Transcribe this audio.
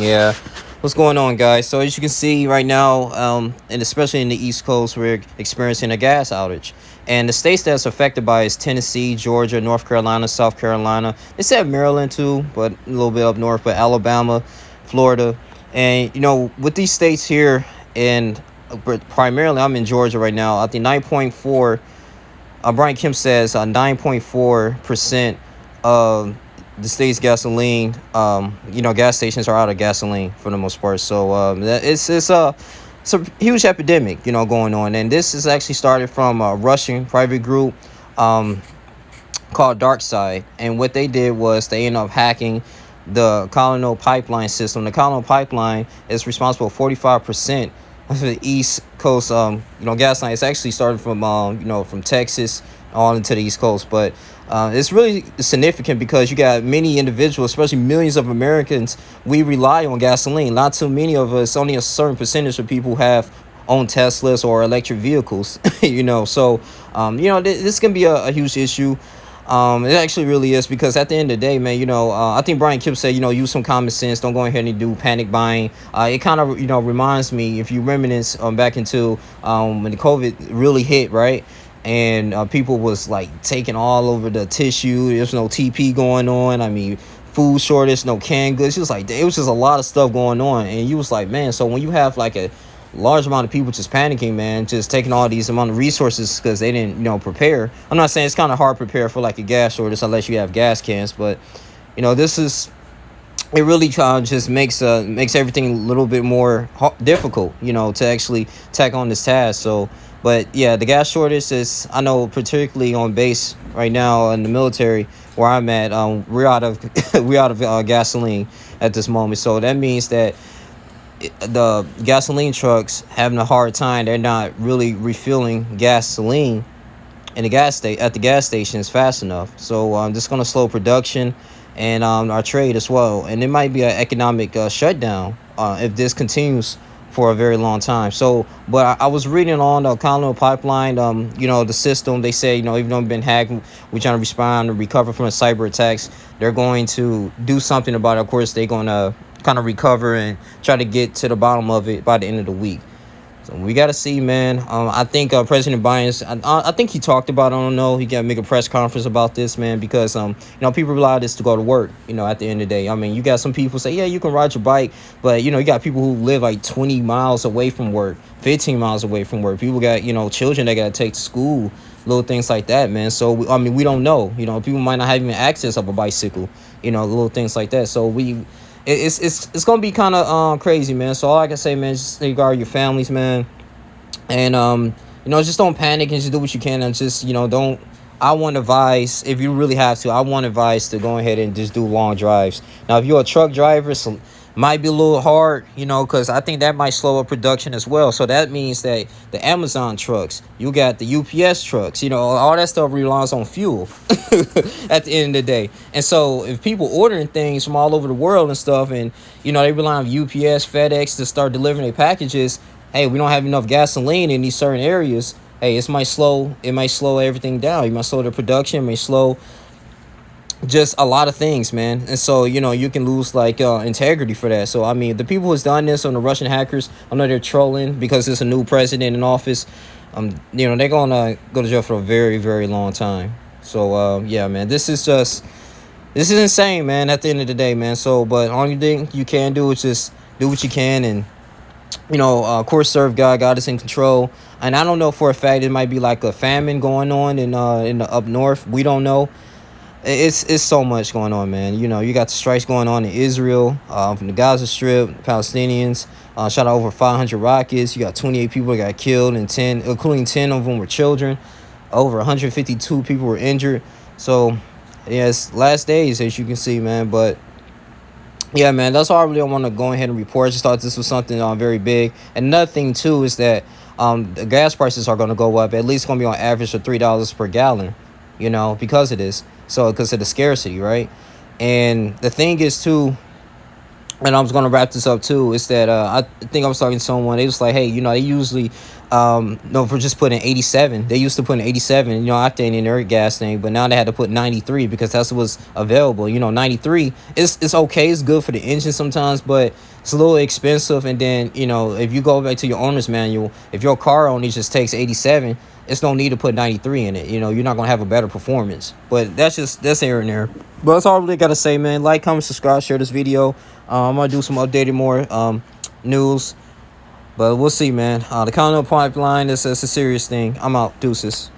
Yeah, what's going on, guys? So as you can see right now, and especially in the East Coast, we're experiencing a gas outage. And the states that's affected by is Tennessee, Georgia, North Carolina, South Carolina. They said Maryland too, but a little bit up north, but Alabama, Florida. And with these states here, and but primarily I'm in Georgia right now. I think 9.4. Brian Kemp says 9.4% of the state's gasoline, gas stations are out of gasoline for the most part. So it's a huge epidemic, going on. And this is actually started from a Russian private group um, called Dark Side. And what they did was they ended up hacking the Colonial pipeline system. The Colonial pipeline is responsible for 45% of the East Coast, gas line. It's actually started from, from Texas all into the East Coast. But it's really significant because you got many individuals, especially millions of Americans, we rely on gasoline. Not too many of us, only a certain percentage of people have own Teslas or electric vehicles, So, this can be a huge issue. It actually really is because at the end of the day, man, I think Brian Kemp said, use some common sense. Don't go ahead and do panic buying. It kind of, reminds me, if you reminisce back into when the COVID really hit, right? And people was like taking all over the tissue. There's no TP going on. I mean, food shortage, no canned goods. It was just a lot of stuff going on. And you was like, man, so when you have like a large amount of people just panicking, man, just taking all these amount of resources because they didn't, prepare. I'm not saying it's kind of hard to prepare for like a gas shortage unless you have gas cans, but this is it really kind of just makes everything a little bit more difficult, to actually tack on this task. So, but yeah, the gas shortage is, I know, particularly on base right now in the military where I'm at. We're out of gasoline at this moment, so that means that the gasoline trucks having a hard time. They're not really refilling gasoline in at the gas stations fast enough. So this is going to slow production and our trade as well. And it might be an economic shutdown if this continues for a very long time. So, but I was reading on the Colonial pipeline, the system. They say, even though it's been hacked, we're trying to respond and recover from the cyber attacks. They're going to do something about it. Of course, they're going to kind of recover and try to get to the bottom of it by the end of the week. So we got to see, man. I think President Biden, I think he talked about it. I don't know. He got to make a press conference about this, man, because, people rely on this to go to work, at the end of the day. I mean, you got some people say, yeah, you can ride your bike, but, you got people who live like 20 miles away from work, 15 miles away from work. People got, children they got to take to school, little things like that, man. So, we don't know. People might not have even access of a bicycle, little things like that. So it's gonna be kind of crazy, man. So all I can say, man, just safeguard your families, man, and just don't panic and just do what you can, and just don't. I want to advise, if you really have to, I want to advise to go ahead and just do long drives. Now, if you're a truck driver, so might be a little hard, because I think that might slow up production as well. So that means that the Amazon trucks, you got the UPS trucks, all that stuff relies on fuel at the end of the day. And so if people ordering things from all over the world and stuff, and, they rely on UPS, FedEx to start delivering their packages, hey, we don't have enough gasoline in these certain areas. Hey, it might slow everything down. You might slow the production, it may slow just a lot of things, man. And so you can lose like integrity for that. So I mean, the people who's done this on the Russian hackers, I know they're trolling because there's a new president in office. They're gonna go to jail for a very, very long time. So yeah, man, this is insane, man, at the end of the day, man. So but only thing you can do is just do what you can, and of course, serve God. God is in control. And I don't know for a fact it might be like a famine going on in the up north. We don't know. It's so much going on, man. You got the strikes going on in Israel, from the Gaza Strip, Palestinians shot out over 500 rockets. You got 28 people that got killed, and including 10 of them were children. Over 152 people were injured. So, yeah, it's last days, as you can see, man. But yeah, man, that's all I really want to go ahead and report. I just thought this was something very big. And another thing too is that the gas prices are going to go up. At least going to be on average of $3 per gallon. Because of this. So because of the scarcity, right? And the thing is too, and I was gonna wrap this up too, is that I think I was talking to someone. They was like, hey, they usually no, for just putting 87. They used to put an 87, octane in their gas thing, but now they had to put 93 because that's what's available. 93 it's okay, it's good for the engine sometimes, but it's a little expensive. And then if you go back to your owner's manual, if your car only just takes 87, it's no need to put 93 in it. You're not gonna have a better performance. But that's here and there. But that's all I really gotta say, man. Like, comment, subscribe, share this video. I'm gonna do some updated more news, but we'll see, man. The Colonial pipeline is a serious thing. I'm out. Deuces.